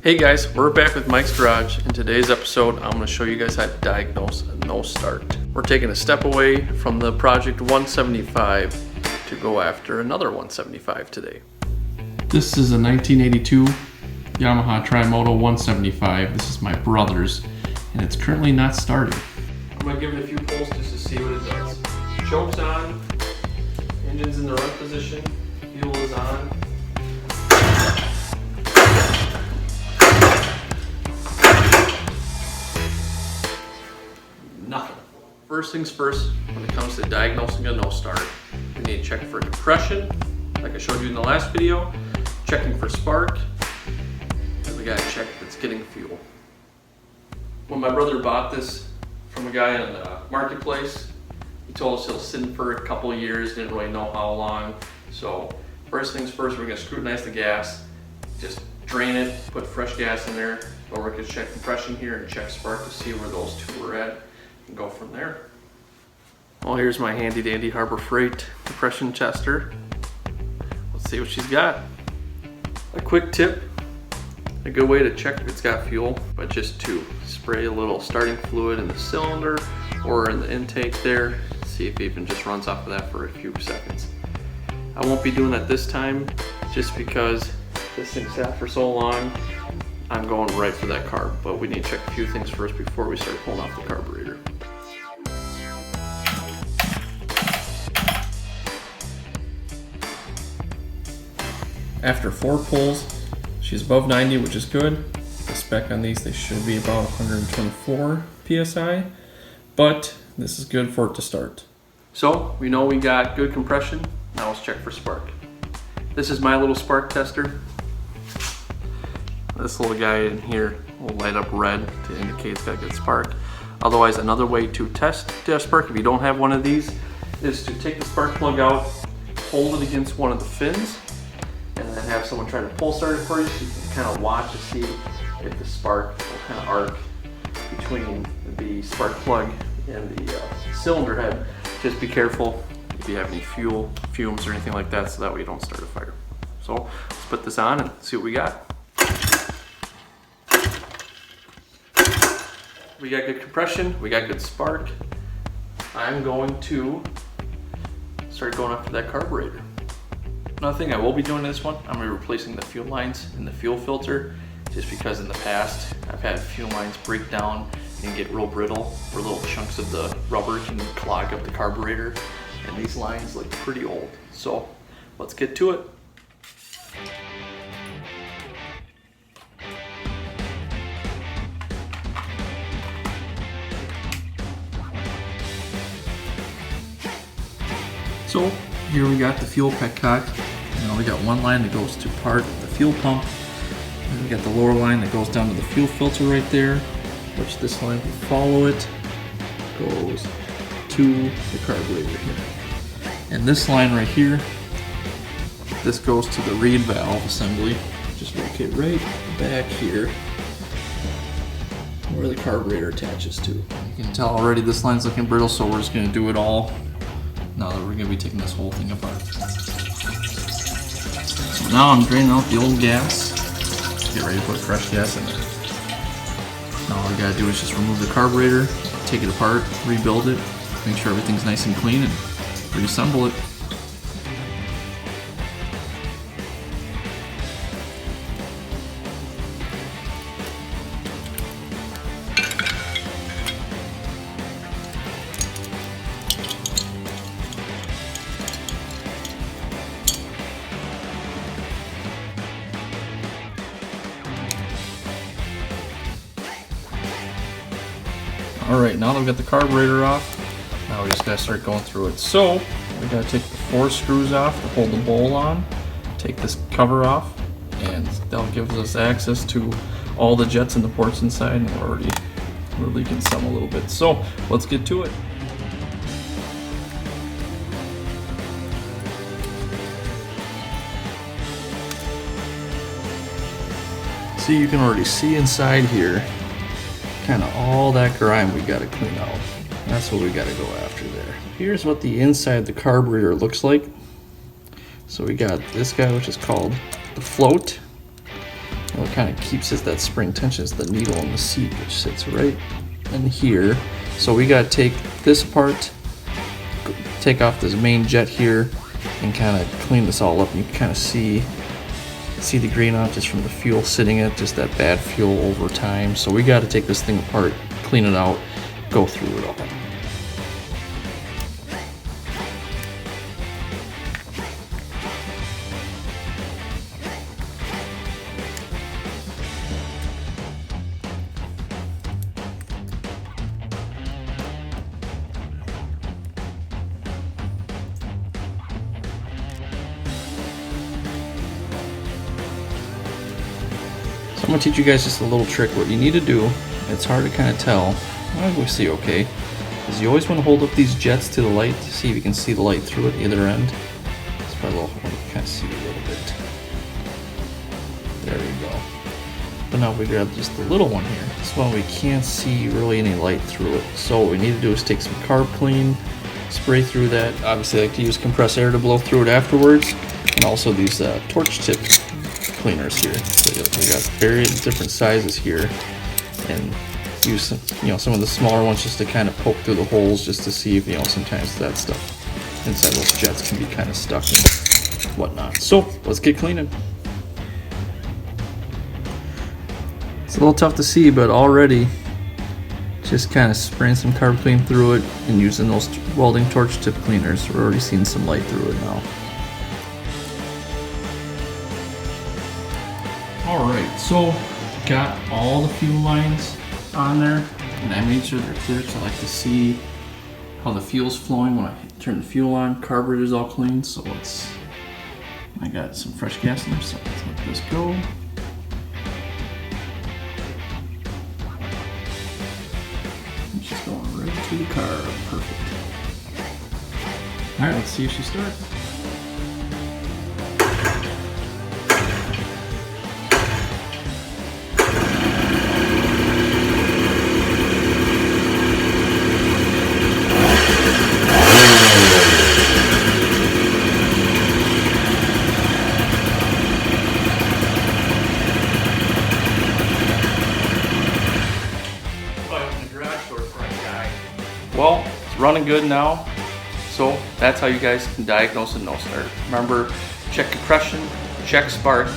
Hey guys, we're back with Mike's Garage. In today's episode, I'm going to show you guys how to diagnose a no start. We're taking a step away from the Project 175 to go after another 175 today. This is a 1982 Yamaha Trimoto 175. This is my brother's, and it's currently not starting. I'm going to give it a few pulls just to see what it does. Choke's on, engine's in the run position, fuel is on. Nothing. First things first, when it comes to diagnosing a no start, we need to check for compression, like I showed you in the last video, checking for spark, and we gotta check if it's getting fuel. When my brother bought this from a guy in the marketplace, he told us he'll sit in for a couple of years, didn't really know how long. So first things first, we're gonna scrutinize the gas, just drain it, put fresh gas in there, or we're gonna check compression here and check spark to see where those two are at. And go from there. Well, here's my handy dandy Harbor Freight compression tester. Let's see what she's got. A quick tip, a good way to check if it's got fuel, but just to spray a little starting fluid in the cylinder or in the intake there, see if it even just runs off of that for a few seconds. I won't be doing that this time just because this thing sat for so long. I'm going right for that carb, but we need to check a few things first before we start pulling off the carburetor. After 4 pulls, she's above 90, which is good. The spec on these, they should be about 124 PSI, but this is good for it to start. So we know we got good compression. Now let's check for spark. This is my little spark tester. This little guy in here will light up red to indicate it's got good spark. Otherwise, another way to test spark, if you don't have one of these, is to take the spark plug out, hold it against one of the fins, and then have someone try to pull start it for you so you can kind of watch to see if the spark will kind of arc between the spark plug and the cylinder head. Just be careful if you have any fumes or anything like that, so that way you don't start a fire. So let's put this on and see what we got. We got good compression, we got good spark. I'm going to start going after that carburetor. Another thing I will be doing in this one, I'm going to be replacing the fuel lines in the fuel filter, just because in the past I've had fuel lines break down and get real brittle, where little chunks of the rubber can clog up the carburetor, and these lines look pretty old. So let's get to it. So here we got the fuel petcock. Now we got one line that goes to part of the fuel pump. And we got the lower line that goes down to the fuel filter right there, which this line, if you follow it, goes to the carburetor here. And this line right here, this goes to the reed valve assembly. Just locate right back here where the carburetor attaches to. You can tell already this line's looking brittle, so we're just gonna do it all now that we're going to be taking this whole thing apart. So now I'm draining out the old gas. Get ready to put fresh gas in there. Now all we got to do is just remove the carburetor, take it apart, rebuild it, make sure everything's nice and clean, and reassemble it. Alright, now that we've got the carburetor off, now we just gotta start going through it. So, we gotta take the 4 screws off to hold the bowl on, take this cover off, and that'll give us access to all the jets and the ports inside, and we're leaking some a little bit. So, let's get to it. See, you can already see inside here kind of all that grime we got to clean out. That's what we got to go after there. Here's what the inside of the carburetor looks like. So we got this guy, which is called the float. And what kind of keeps it that spring tension is the needle in the seat, which sits right in here. So we got to take this part, take off this main jet here, and kind of clean this all up. And you can kind of see the green on it just from the fuel sitting in it, just that bad fuel over time. So we got to take this thing apart, clean it out, go through it all. I'm going to teach you guys just a little trick. What you need to do, it's hard to kind of tell, well, we see okay, is you always want to hold up these jets to the light to see if you can see the light through it, either end. It's probably a little hard to kind of see a little bit. There we go. But now if we grab just the little one here, this one we can't see really any light through it. So what we need to do is take some carb clean, spray through that. Obviously I like to use compressed air to blow through it afterwards, and also these torch tip cleaners here. So we got various different sizes here, and use some, some of the smaller ones just to kind of poke through the holes, just to see if sometimes that stuff inside those jets can be kind of stuck and whatnot. So let's get cleaning. It's a little tough to see, but already just kind of spraying some carb clean through it and using those welding torch tip cleaners. We're already seeing some light through it now. Alright, so got all the fuel lines on there, and I made sure they're clear because I like to see how the fuel's flowing when I turn the fuel on. Carburetor's all clean, so I got some fresh gas in there, so let's let this go. It's just going right to the carb, perfect. Alright, let's see if she starts. Well, it's running good now, so that's how you guys can diagnose a no start. Remember, check compression, check spark,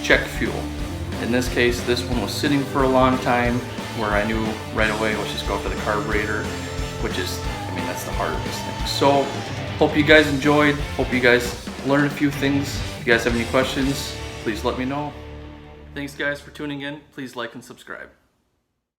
check fuel. In this case, this one was sitting for a long time, where I knew right away, let's just go to the carburetor, which is, that's the heart of this thing. So, hope you guys enjoyed, hope you guys learned a few things. If you guys have any questions, please let me know. Thanks guys for tuning in. Please like and subscribe.